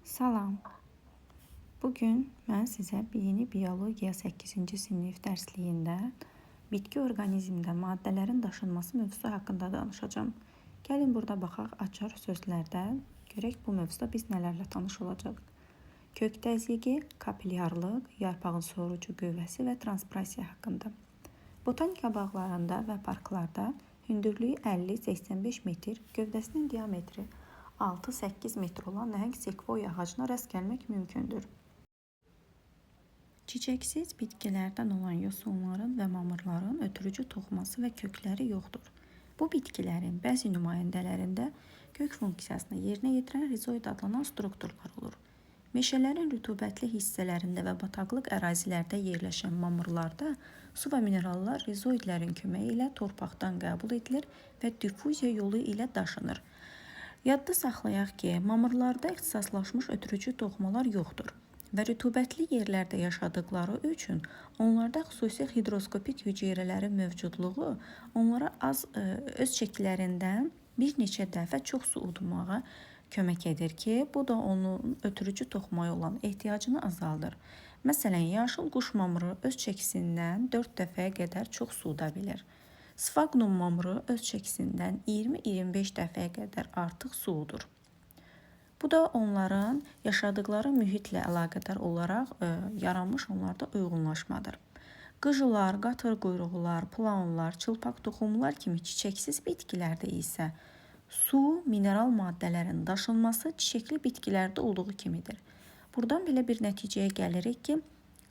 Salam. Bugün mən sizə yeni biologiya 8-ci sinif dərsliyində bitki orqanizmdə maddələrin daşınması mövzusu haqqında danışacağım. Gəlin burada baxaq açar sözlərdən. Görək bu mövzuda biz nələrlə tanış olacaq. Kök təzyiqi, kapilyarlıq, yarpağın sorucu qüvvəsi və transpressiya haqqında. Botanika bağlarında və parklarda hündürlüyü 50-85 metr, gövdəsinin diametri 6-8 metr olan nəhəng sekvoya ağacına rast gəlmək mümkündür. Çiçəksiz bitkilərdən olan yosunların və mamırların ötürücü toxuması və kökləri yoxdur. Bu bitkilərin bəzi nümayəndələrində kök funksiyasını yerinə yetirən rizoid adlanan strukturlar olur. Meşələrin rütubətli hissələrində və bataqlıq ərazilərdə yerləşən mamırlarda su və minerallar rizoidlərin köməyi ilə torpaqdan qəbul edilir və diffuziya yolu ilə daşınır. Yadda saxlayaq ki, mamırlarda ixtisaslaşmış ötürücü toxumalar yoxdur və rütubətli yerlərdə yaşadıkları üçün onlarda xüsusi hidroskopik hüceyrələrin mövcudluğu onlara öz şəkillərindən bir neçə dəfə çox su udmağa kömək edir ki, bu da onun ötürücü toxumaya olan ehtiyacını azaldır. Məsələn, yaşıl quş mamırı öz çəkisindən 4 dəfəyə qədər çox su uda bilir. Sfaqnum mamırı öz çəkisindən 20-25 dəfəyə qədər artıq su udur. Bu da onların yaşadıkları mühitlə əlaqədar olaraq yaranmış onlarda uyğunlaşmadır. Qıcılar, qatır quyruqlar, plaonlar, çılpaq toxumlar kimi çiçəksiz bitkilərdə isə su, mineral maddələrin daşınması çiçəkli bitkilərdə olduğu kimidir. Buradan belə bir nəticəyə gəlirik ki,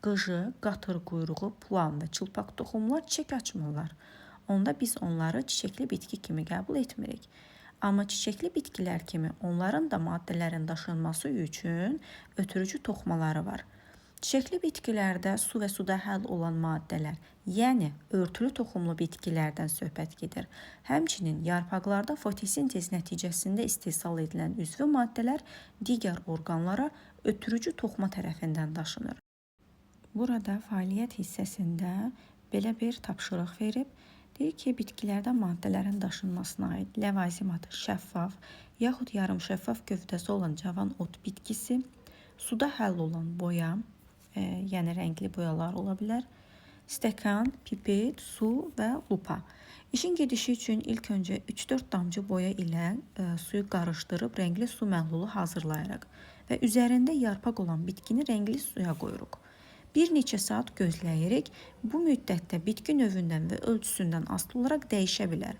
qıcı, qatır quyruğu, plaon və çılpaq toxumlar çiçək açmırlar. Onda biz onları çiçəkli bitki kimi qəbul etmirik. Amma çiçəkli bitkilər kimi onların da maddələrin daşınması üçün ötürücü toxumaları var. Çiçəkli bitkilərdə su və suda həll olan maddələr, yəni örtülü toxumlu bitkilərdən söhbət gedir. Həmçinin yarpaqlarda fotosintez nəticəsində istehsal edilən üzvü maddələr digər orqanlara ötürücü toxuma tərəfindən daşınır. Burada fəaliyyət hissəsində belə bir tapşırıq verib, deyir ki, bitkilərdə maddələrin daşınmasına aid ləvazim adı şəffaf, yaxud yarım şəffaf gövdəsi olan cavan ot bitkisi, suda həll olan boya, yəni rəngli boyalar ola bilər, stəkan, pipet, su və lupa. İşin gedişi üçün ilk öncə 3-4 damcı boya ilə suyu qarışdırıb rəngli su məhlulu hazırlayırıq və üzərində yarpaq olan bitkini rəngli suya qoyuruq. Bir neçə saat gözləyirik. Bu müddətdə bitki növündən və ölçüsündən asılı olaraq dəyişə bilər.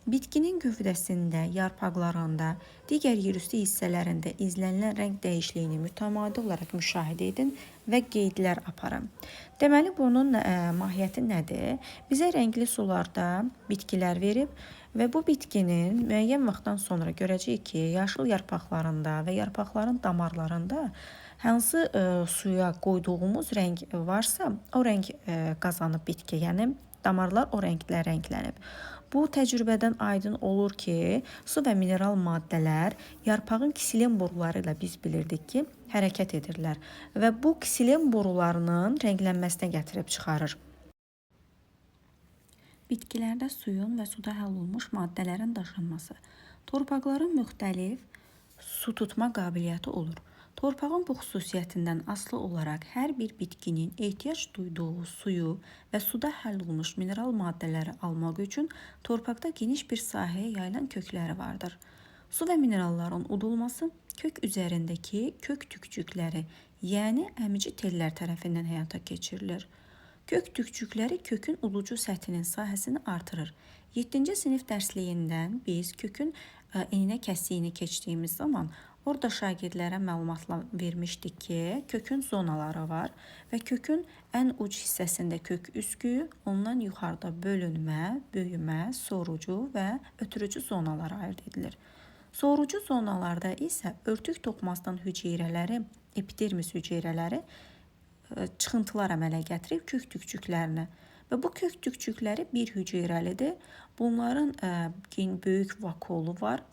Bitkinin gövdəsində, yarpaqlarında, digər yerüstü hissələrində izlənilən rəng dəyişikliyini mütəmadi olaraq müşahidə edin və qeydlər aparın. Deməli, bunun mahiyyəti nədir? Bizə rəngli sularda bitkilər verib və bu bitkinin müəyyən vaxtdan sonra görəcəyik ki, yaşıl yarpaqlarında və yarpaqların damarlarında hansı suya qoyduğumuz rəng varsa, o rəng qazanıb bitki, yəni damarlar o rənglə rənglənib. Bu təcrübədən aydın olur ki, su və mineral maddələr yarpağın ksilem boruları ilə biz bilirdik ki, hərəkət edirlər və bu ksilem borularının rənglənməsinə gətirib çıxarır. Bitkilərdə suyun və suda həll olmuş maddələrin daşınması. Torpaqların müxtəlif su tutma qabiliyyəti olur. Torpağın bu xüsusiyyətindən asılı olaraq hər bir bitkinin ehtiyac duyduğu suyu və suda həll olmuş mineral maddələri almaq üçün torpaqda geniş bir sahəyə yayılan kökləri vardır. Su və mineralların udulması kök üzərindəki kök tükcükləri, yəni əmici tellər tərəfindən həyata keçirilir. Kök tükcükləri kökün uducu səthinin sahəsini artırır. 7-ci sinif dərsliyində biz kökün enine kəsiyini keçdiyimiz zaman orada şagirdlərə məlumatla vermişdik ki, kökün zonaları var və kökün ən uc hissəsində kök üskü, ondan yuxarıda bölünmə, böyümə, sorucu və ötürücü zonalara ayırd edilir. Sorucu zonalarda isə örtük toxumasından hüceyrələri, epidermis hüceyrələri çıxıntılar əmələ gətirib kök tükcüklərinə. Və bu kök tükcükləri bir hüceyrəlidir. Bunların böyük vakolu var,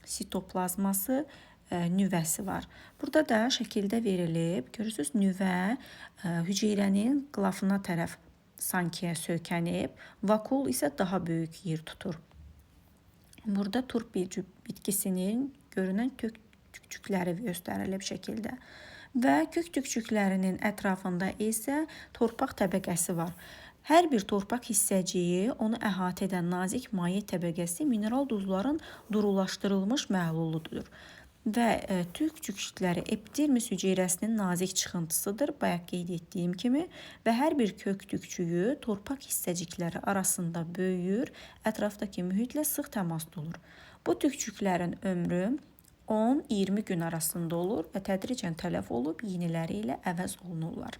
sitoplazması, nüvəsi var. Burada da şəkildə verilib, görürsünüz, nüvə hüceyrənin qılafına tərəf sanki söykənib, vakol isə daha böyük yer tutur. Burada turp bitkisinin görünən kök tükçükləri göstərilib şəkildə. Və kök tükçüklərinin ətrafında isə torpaq təbəqəsi var. Hər bir torpaq hissəciyi onu əhatə edən nazik maye təbəqəsi mineral duzların durulaşdırılmış məhluludur. Və tükçükləri epidermis hüceyrəsinin nazik çıxıntısıdır, bayaq qeyd etdiyim kimi, və hər bir kök tükçüyü torpaq hissəcikləri arasında böyüyür, ətrafdakı mühitlə sıx təmasda olur. Bu tükçüklərin ömrü 10-20 gün arasında olur və tədricən tələf olub yeniləri ilə əvəz olunurlar.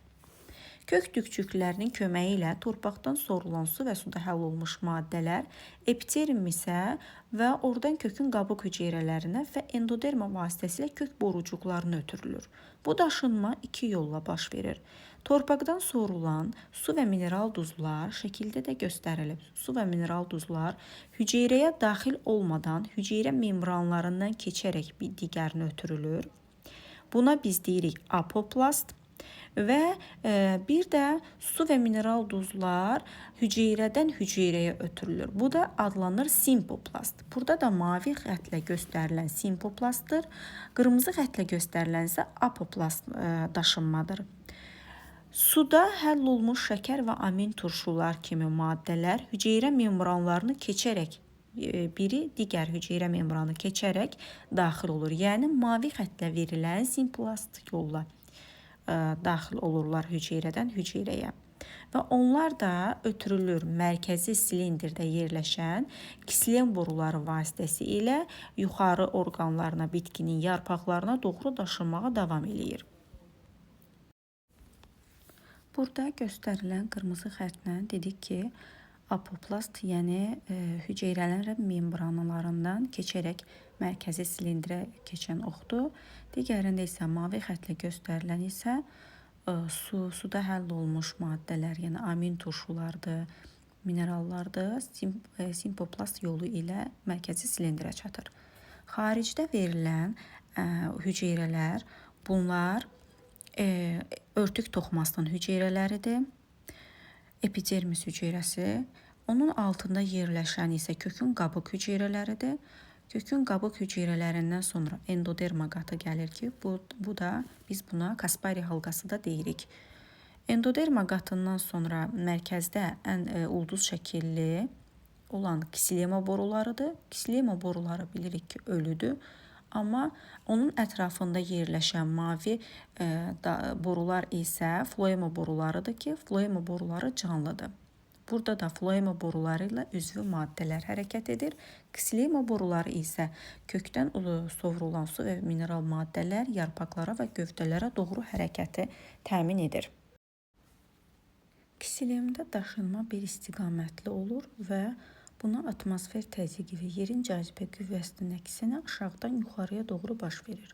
Kök tükçüklərinin köməyi ilə torpaqdan sorulan su və suda həll olmuş maddələr epidermisə və oradan kökün qabıq hüceyrələrinə və endoderma vasitəsilə kök borucuqlarına ötürülür. Bu daşınma iki yolla baş verir. Torpaqdan sorulan su və mineral duzlar şəkildə də göstərilib. Su və mineral duzlar hüceyrəyə daxil olmadan hüceyrə membranlarından keçərək bir digərinə ötürülür. Buna biz deyirik apoplast. Və bir də su və mineral duzlar hüceyrədən hüceyrəyə ötürülür. Bu da adlanır simpoplast. Burada da mavi xətlə göstərilən simpoplastdır. Qırmızı xətlə göstərilən isə apoplast daşınmadır. Suda həll olmuş şəkər və amin turşular kimi maddələr hüceyrə membranlarını keçərək biri digər hüceyrə membranı keçərək daxil olur. Yəni mavi xətlə verilən simpoplast yolla daxil olurlar hüceyrədən hüceyrəyə. Və onlar da ötürülür mərkəzi silindirdə yerləşən ksilem boruları vasitəsilə yuxarı orqanlarına, bitkinin yarpaqlarına doğru daşınmağa davam eləyir. Burada göstərilən qırmızı xətlə dedik ki, apoplast, yəni hüceyrələrin membranlarından keçərək mərkəzi silindirə keçən oxdur. Digərində isə mavi xətlə göstərilən isə suda həll olmuş maddələr, yəni amin turşulardır, minerallardır, simpoplast yolu ilə mərkəzi silindirə çatır. Xaricdə verilən hüceyrələr, bunlar örtük toxumasının hüceyrələridir. Epidermis hüceyrəsi, onun altında yerləşən isə kökün qabıq hüceyrələridir. Kökün qabıq hüceyrələrindən sonra endoderma qatı gəlir ki, bu da biz buna Kaspari halqası da deyirik. Endoderma qatından sonra mərkəzdə ən ulduz şəkilli olan ksilema borularıdır. Ksilema boruları bilirik ki, ölüdür. Amma onun ətrafında yerləşən mavi borular isə floema borularıdır ki, floema boruları canlıdır. Burada da floema boruları ilə üzvü maddələr hərəkət edir. Ksilema boruları isə kökdən sovrulan su və mineral maddələr yarpaqlara və gövdələrə doğru hərəkəti təmin edir. Ksilemdə daşınma bir istiqamətli olur və buna atmosfer təzyiqi və yerin cazibə qüvvəsinin əksinə aşağıdan yuxarıya doğru baş verir.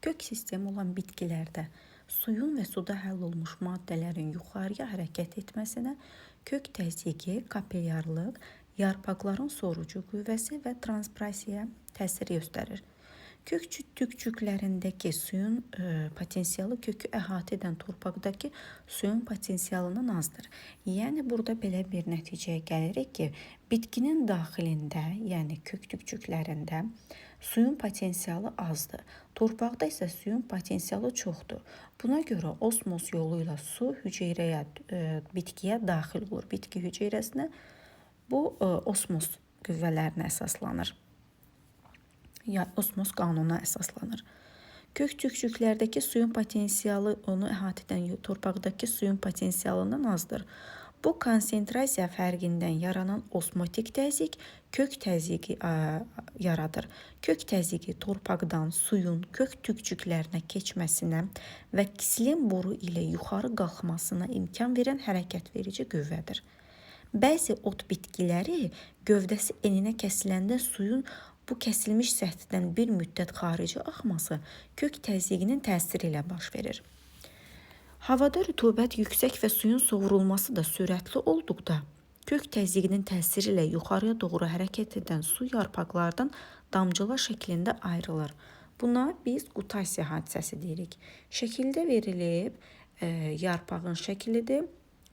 Kök sistemi olan bitkilərdə suyun və suda həll olmuş maddələrin yuxarıya hərəkət etməsinə kök təzyiqi, kapilyarlıq, yarpaqların sorucu qüvvəsi və transpresiya təsir göstərir. Kök tükçüklərindəki suyun potensialı kökü əhatə edən torpaqdakı suyun potensialından azdır. Yəni burada belə bir nəticəyə gəlirik ki, bitkinin daxilində, yəni kök tükçüklərində suyun potensialı azdır. Torpaqda isə suyun potensialı çoxdur. Buna görə osmos yolu ilə su hüceyrəyə, bitkiyə daxil olur. Bitki hüceyrəsinə bu osmos qüvvələrinə əsaslanır. Osmos qanununa əsaslanır. Kök tükçüklərdəki suyun potensialı onu əhatə edən torpaqdakı suyun potensialından azdır. Bu konsentrasiya fərqindən yaranan osmotik təzyiq kök təzyiqi yaradır. Kök təzyiqi torpaqdan suyun kök tükçüklərinə keçməsinə və ksilem boru ilə yuxarı qalxmasına imkan verən hərəkət verici qüvvədir. Bəzi ot bitkiləri gövdəsi eninə kəsiləndə suyun bu kəsilmiş səthdən bir müddət xarici axması kök təzyiqinin təsiri ilə baş verir. Havada rütubət yüksək və suyun sovrulması da sürətli olduqda kök təzyiqinin təsiri ilə yuxarıya doğru hərəkət edən su yarpaqlardan damcılar şəklində ayrılır. Buna biz qutasiya hadisəsi deyirik. Şəkildə verilib yarpağın şəklidir.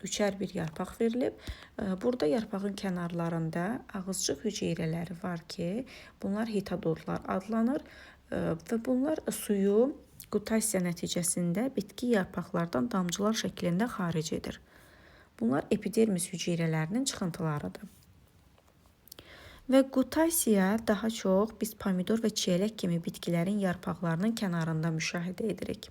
üçər bir yarpaq verilib. Burada yarpağın kənarlarında ağızcıq hüceyrələri var ki, bunlar hitadorlar adlanır və bunlar suyu qutasiya nəticəsində bitki yarpaqlardan damcılar şəklində xaric edir. Bunlar epidermis hüceyrələrinin çıxıntılarıdır. Və qutasiya daha çox biz pomidor və çiyələk kimi bitkilərin yarpaqlarının kənarında müşahidə edirik.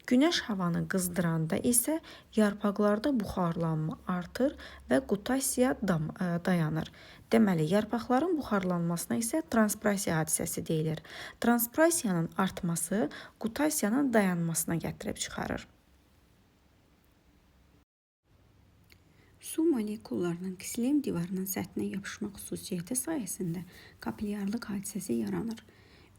Günəş havanı qızdıranda isə yarpaqlarda buxarlanma artır və qutasiya dayanır. Deməli, yarpaqların buxarlanmasına isə transpirasiya hadisəsi deyilir. Transpirasiyanın artması qutasiyanın dayanmasına gətirib çıxarır. Su molekullarının ksilem divarının səthinə yapışma xüsusiyyəti sayəsində kapilyarlıq hadisəsi yaranır.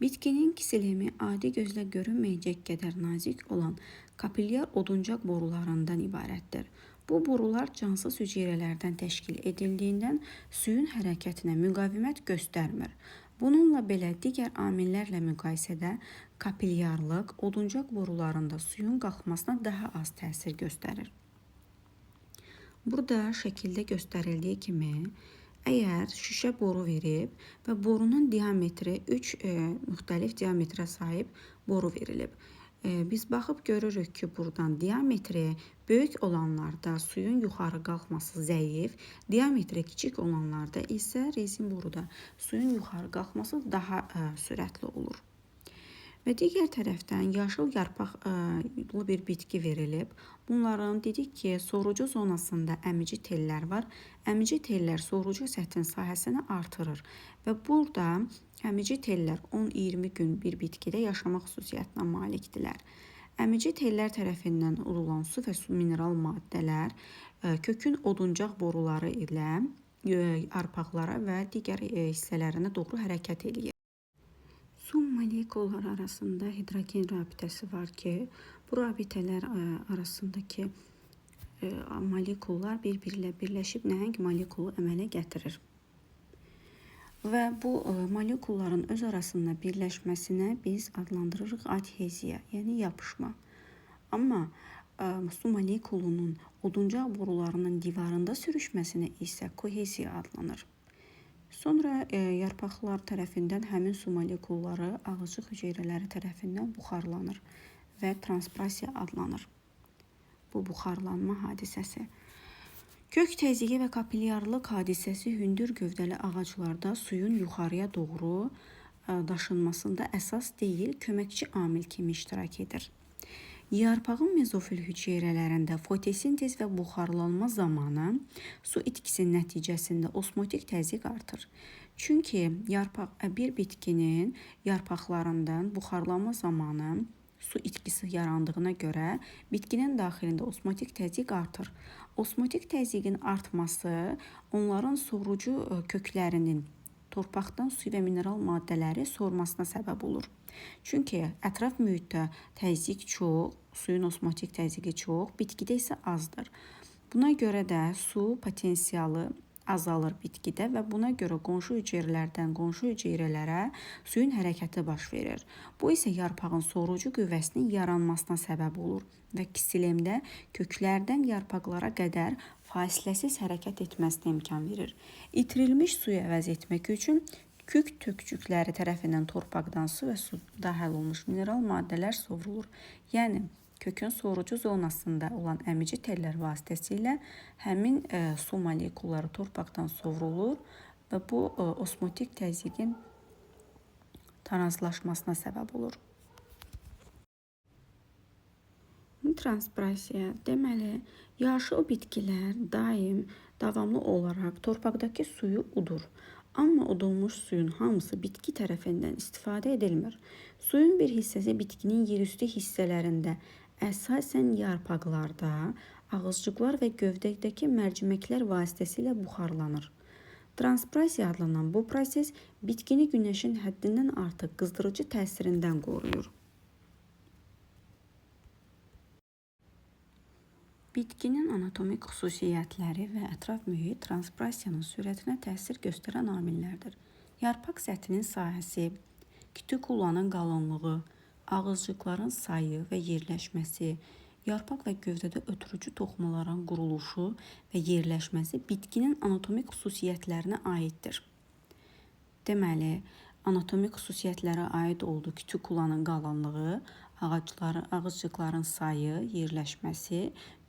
Bitkinin kisilemi adi gözlə görünməyəcək qədər nazik olan kapilyar oduncaq borularından ibarətdir. Bu borular cansız hüceyrələrdən təşkil edildiyindən suyun hərəkətinə müqavimət göstərmir. Bununla belə digər amillərlə müqayisədə kapilyarlıq oduncaq borularında suyun qalxmasına daha az təsir göstərir. Burada şəkildə göstərildiyi kimi, əgər şüşə boru verib və borunun diametri 3 müxtəlif diametrə sahib boru verilib. Biz baxıb görürük ki, buradan diametri böyük olanlarda suyun yuxarı qalxması zəif, diametri kiçik olanlarda isə rezin boruda suyun yuxarı qalxması daha sürətli olur. Və digər tərəfdən yaşıl yarpaqlı bir bitki verilib. Bunların dedik ki, sorucu zonasında əmici tellər var. Əmici tellər sorucu səthin sahəsini artırır və burada əmici tellər 10-20 gün bir bitkidə yaşama xüsusiyyətinə malikdirlər. Əmici tellər tərəfindən udulan su və su mineral maddələr kökün oduncaq boruları ilə yarpaqlara və digər hissələrinə doğru hərəkət edir. Su molekulları arasında hidrogen rabitəsi var ki, bu rabitələr arasındakı molekullar bir-birilə birləşib nəhəng molekulu əmələ gətirir. Və bu molekulların öz arasında birləşməsinə biz adlandırırıq adheziya, yəni yapışma. Amma su molekulunun oduncaq borularının divarında sürüşməsinə isə koheziya adlanır. Sonra yarpaqlar tərəfindən həmin su molekulları ağızcıq hüceyrələri tərəfindən buxarlanır və transpirasiya adlanır. Bu buxarlanma hadisəsi. Kök təzyiqi və kapilyarlıq hadisəsi hündür gövdəli ağaclarda suyun yuxarıya doğru daşınmasında əsas deyil, köməkçi amil kimi iştirak edir. Yarpağın mezofil hüceyrələrində fotosintez və buxarlanma zamanı su itkisinin nəticəsində osmotik təzyiq artır. Çünki bir bitkinin yarpaqlarından buxarlanma zamanı su itkisi yarandığına görə bitkinin daxilində osmotik təzyiq artır. Osmotik təzyiqin artması onların sorucu köklərinin torpaqdan su və mineral maddələri sormasına səbəb olur. Çünki ətraf mühitdə təzyiq çox, suyun osmotik təzyiqi çox, bitkidə isə azdır. Buna görə də su potensialı azalır bitkidə və buna görə qonşu hüceyrələrdən qonşu hüceyrələrə suyun hərəkəti baş verir. Bu isə yarpağın sorucu qüvvəsinin yaranmasına səbəb olur və kisilemdə köklərdən yarpaqlara qədər fasiləsiz hərəkət etməsinə imkan verir. İtirilmiş suyu əvəz etmək üçün kök tökçükləri tərəfindən torpaqdan su və suda həll olmuş mineral maddələr sovrulur. Yəni, kökün sorucu zonasında olan əmici tellər vasitəsilə həmin su molekulları torpaqdan sovrulur və bu osmotik təzyiqin tarazlaşmasına səbəb olur. Transpirasiya, deməli, yaşıl bitkilər daim davamlı olaraq torpaqdakı suyu udur. Amma udulmuş suyun hamısı bitki tərəfindən istifadə edilmir. Suyun bir hissəsi bitkinin yerüstü hissələrində, əsasən yarpaqlarda, ağızcıqlar və gövdədəki mərciməklər vasitəsilə buxarlanır. Transpirasiya adlanan bu proses bitkini günəşin həddindən artıq qızdırıcı təsirindən qoruyur. Bitkinin anatomik xüsusiyyətləri və ətraf mühit transpirasiyanın sürətinə təsir göstərən amillərdir. Yarpaq səthinin sahəsi, kütükulanın qalınlığı, ağızcıqların sayı və yerləşməsi, Yarpaq və gövdədə ötürücü toxumaların quruluşu və yerləşməsi bitkinin anatomik xüsusiyyətlərinə aiddir. Deməli, anatomik xüsusiyyətlərə aid olduğu kutikulanın qalınlığı, ağızcıqların sayı, yerləşməsi,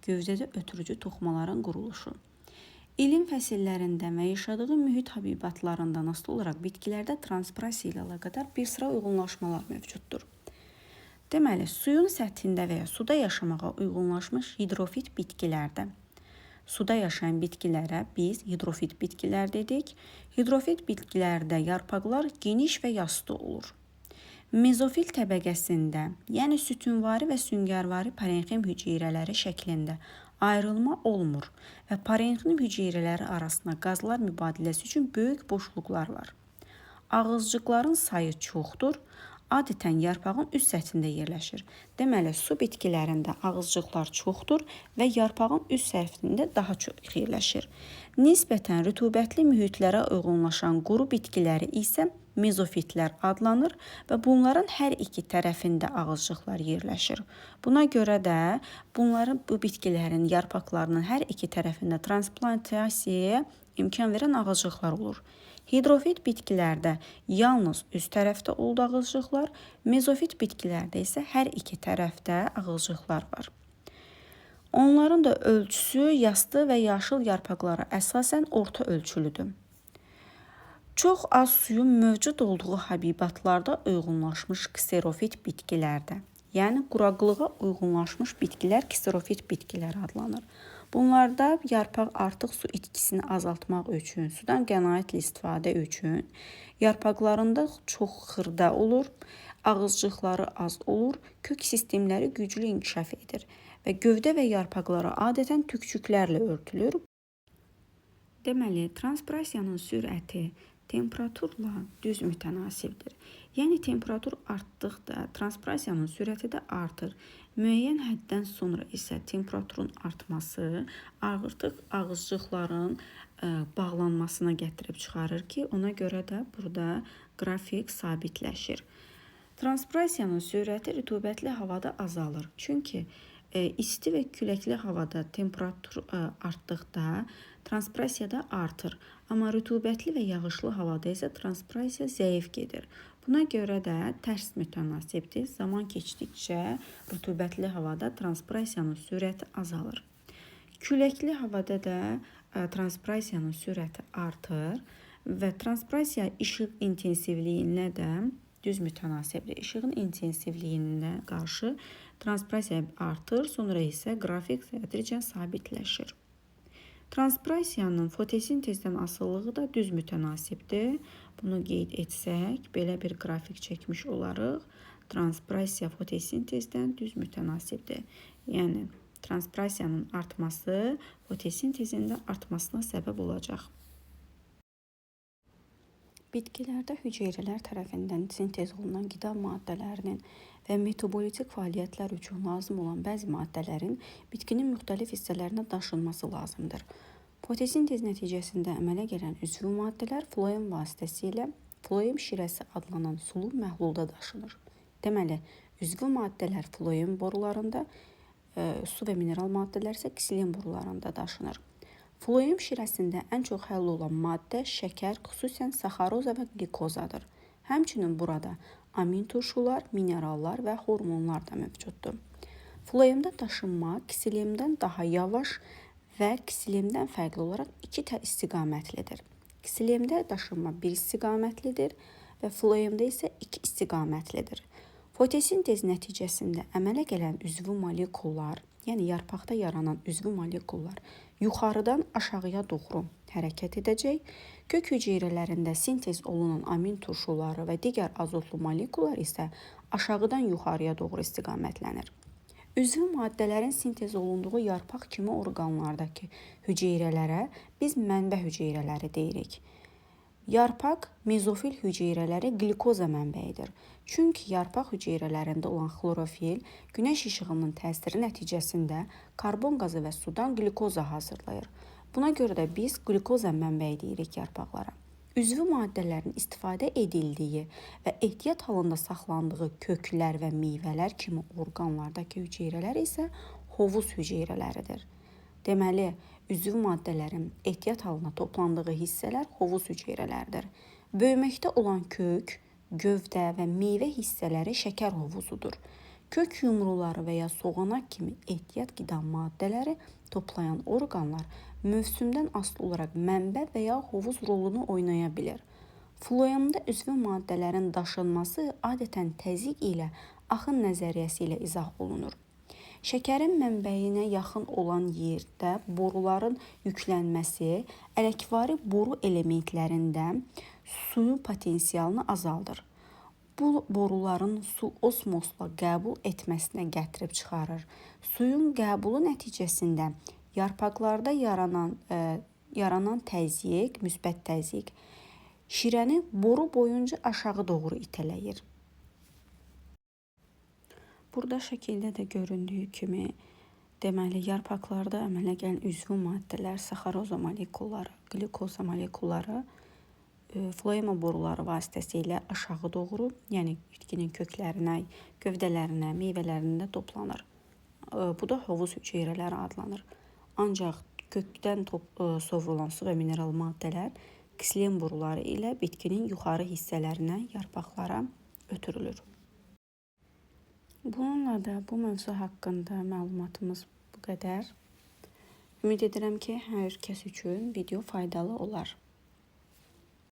gövdədə ötürücü toxumaların quruluşu. İlin fəsillərində və yaşadığı mühit həbibatlarından asılı olaraq bitkilərdə transpirasiya ilə əlaqədar bir sıra uyğunlaşmalar mövcuddur. Deməli, suyun səthində və ya suda yaşamağa uyğunlaşmış hidrofit bitkilərdə. Suda yaşayan bitkilərə biz hidrofit bitkilər dedik. Hidrofit bitkilərdə yarpaqlar geniş və yastı olur. Mezofil təbəqəsində, yəni sütunvari və süngərvari parenxim hüceyrələri şəklində ayrılma olmur və parenxim hüceyrələri arasında qazlar mübadiləsi üçün böyük boşluqlar var. Ağızcıqların sayı çoxdur. Adətən yarpağın üst səthində yerləşir. Deməli, su bitkilərində ağızcıqlar çoxdur və yarpağın üst səthində daha çox yerləşir. Nisbətən rütubətli mühitlərə uyğunlaşan quru bitkiləri isə mezofitlər adlanır və bunların hər iki tərəfində ağızcıqlar yerləşir. Buna görə də bu bitkilərin yarpaqlarının hər iki tərəfində transplantasiya imkan verən ağızcıqlar olur. Hidrofit bitkilərdə yalnız üst tərəfdə olduğu ağızcıqlar, mezofit bitkilərdə isə hər iki tərəfdə ağızcıqlar var. Onların da ölçüsü yastı və yaşıl yarpaqlara əsasən orta ölçülüdür. Çox az suyun mövcud olduğu həbibatlarda uyğunlaşmış kserofit bitkilərdə, yəni quraqlığa uyğunlaşmış bitkilər kserofit bitkilər adlanır. Bunlarda yarpaq artıq su itkisini azaltmaq üçün, sudan qənaətli istifadə üçün yarpaqlarında çox xırda olur, ağızcıqları az olur, kök sistemləri güclü inkişaf edir və gövdə və yarpaqları adətən tükçüklərlə örtülür. Deməli, transpirasiyanın sürəti temperaturla düz mütənasibdir. Yəni, temperatur artdıqda transpirasiyanın sürəti də artır. Müəyyən həddən sonra isə temperaturun artması artıq ağızcıqların bağlanmasına gətirib çıxarır ki, ona görə də burada qrafik sabitləşir. Transpirasiyanın sürəti rütubətli havada azalır. Çünki isti və küləkli havada temperatur artdıqda transpirasiya da artır. Amma rütubətli və yağışlı havada isə transpirasiya zəif gedir. Buna görə də tərs mütənasibdir. Zaman keçdikcə rütubətli havada transpirasiyanın sürəti azalır. Küləkli havada da transpirasiyanın sürəti artır və transpirasiya işıq intensivliyinə də düz mütənasibdir. İşığın intensivliyinə qarşı transpirasiya artır, sonra isə qrafik tədricən sabitləşir. Transpirasiyanın fotosintezdən asılılığı da düz mütənasibdir. Bunu qeyd etsək, belə bir qrafik çəkmiş olarıq. Transpirasiya fotosintezdən düz mütənasibdir. Yəni, transpirasiyanın artması fotosintezin də artmasına səbəb olacaq. Bitkilərdə hüceyrələr tərəfindən sintez olunan qida maddələrinin və metabolitik fəaliyyətlər üçün lazım olan bəzi maddələrin bitkinin müxtəlif hissələrinə daşınması lazımdır. Fotosintez nəticəsində əmələ gələn üzvü maddələr floem vasitəsilə floem şirəsi adlanan sulu məhlulda daşınır. Deməli, üzvü maddələr floem borularında, su və mineral maddələr isə ksilem borularında daşınır. Floem şirəsində ən çox həll olan maddə şəkər, xüsusən saxaroza və glikozadır. Həmçinin burada amin turşular, minerallar və hormonlar da mövcuddur. Floemdə daşınma kisilemdən daha yavaş və kisilemdən fərqli olaraq iki istiqamətlidir. Kisilemdə daşınma bir istiqamətlidir və floemdə isə iki istiqamətlidir. Fotosintez nəticəsində əmələ gələn üzvü molekullar, yəni yarpaqda yaranan üzvü molekullar yuxarıdan aşağıya doğru hərəkət edəcək. Kök hüceyrələrində sintez olunan amin turşuları və digər azotlu molekullar isə aşağıdan yuxarıya doğru istiqamətlənir. Üzvü maddələrin sintez olunduğu yarpaq kimi orqanlardakı hüceyrələrə biz mənbə hüceyrələri deyirik. Yarpaq mezofil hüceyrələri glikoza mənbəyidir. Çünki yarpaq hüceyrələrində olan xlorofil günəş işığının təsiri nəticəsində karbon qazı və sudan glikoza hazırlayır. Buna görə də biz glikoza mənbəyi deyirik yarpaqlara. Üzvü maddələrin istifadə edildiyi və ehtiyat halında saxlandığı köklər və meyvələr kimi orqanlardakı hüceyrələr isə hovuz hüceyrələridir. Deməli, üzvü maddələrin ehtiyat halına toplandığı hissələr hovuz hüceyrələridir. Böyüməkdə olan kök, gövdə və meyvə hissələri şəkər hovuzudur. Kök yumruları və ya soğanaq kimi ehtiyat qida maddələri toplayan orqanlar mövsümdən asılı olaraq mənbə və ya hovuz rolunu oynaya bilir. Floemdə üzvü maddələrin daşınması adətən təzyiq ilə axın nəzəriyyəsi ilə izah olunur. Şəkərin mənbəyinə yaxın olan yerdə boruların yüklənməsi ələkvari boru elementlərində suyun potensialını azaldır. Bu boruların su osmosla qəbul etməsinə gətirib çıxarır. Suyun qəbulu nəticəsində yarpaqlarda yaranan təzyiq, müsbət təzyiq şirəni boru boyunca aşağı doğru itələyir. Burada şəkildə də göründüyü kimi, deməli, yarpaqlarda əmələ gələn üzvü maddələr, saxaroza molekulları, glikoza molekulları floema boruları vasitəsilə aşağı doğru, yəni bitkinin köklərinə, gövdələrinə, meyvələrində toplanır. Bu da hovuz hüceyrələri adlanır. Ancaq kökdən sovrulan su və mineral maddələr ksilem boruları ilə bitkinin yuxarı hissələrinə, yarpaqlara ötürülür. Bununla da bu mövzu haqqında məlumatımız bu qədər. Ümid edirəm ki, hər kəs üçün video faydalı olar.